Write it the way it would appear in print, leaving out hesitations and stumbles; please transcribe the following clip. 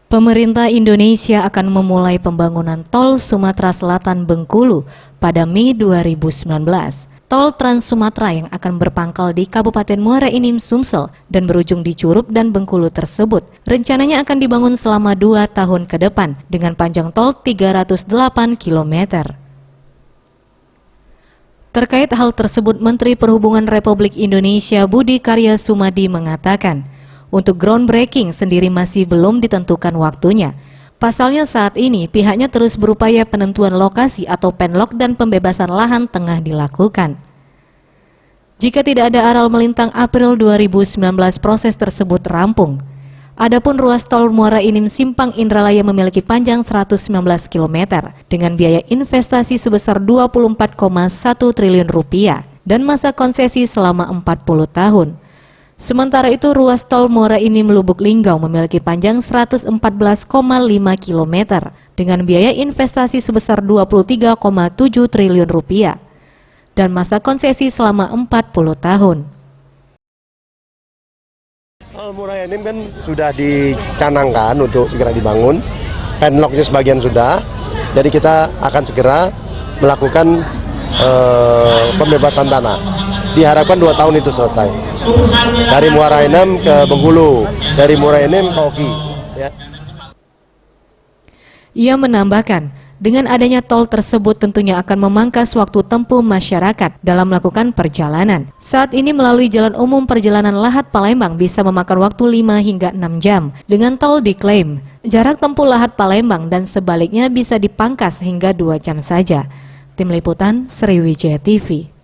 Pemerintah Indonesia akan memulai pembangunan tol Sumatera Selatan Bengkulu pada Mei 2019. Tol Trans Sumatera yang akan berpangkal di Kabupaten Muara Enim, Sumsel dan berujung di Curup dan Bengkulu tersebut rencananya akan dibangun selama 2 tahun ke depan dengan panjang tol 308 km. Terkait hal tersebut, Menteri Perhubungan Republik Indonesia Budi Karya Sumadi mengatakan, untuk groundbreaking sendiri masih belum ditentukan waktunya. Pasalnya saat ini pihaknya terus berupaya penentuan lokasi atau penlok dan pembebasan lahan tengah dilakukan. Jika tidak ada aral melintang April 2019 proses tersebut rampung. Adapun ruas tol Muara Enim Simpang Indralaya memiliki panjang 119 km dengan biaya investasi sebesar 24,1 triliun rupiah dan masa konsesi selama 40 tahun. Sementara itu ruas tol Muara Enim Lubuk Linggau memiliki panjang 114,5 km dengan biaya investasi sebesar 23,7 triliun rupiah dan masa konsesi selama 40 tahun. Muara Enim kan sudah dicanangkan untuk segera dibangun, penloknya sebagian sudah, jadi kita akan segera melakukan pembebasan tanah. Diharapkan 2 tahun itu selesai. Dari Muara Enim ke Bengkulu, dari Muara Enim ke Oki. Ya. Ia menambahkan, dengan adanya tol tersebut tentunya akan memangkas waktu tempuh masyarakat dalam melakukan perjalanan. Saat ini melalui jalan umum perjalanan Lahat Palembang bisa memakan waktu 5 hingga 6 jam. Dengan tol diklaim, jarak tempuh Lahat Palembang dan sebaliknya bisa dipangkas hingga 2 jam saja. Tim Liputan Sriwijaya TV.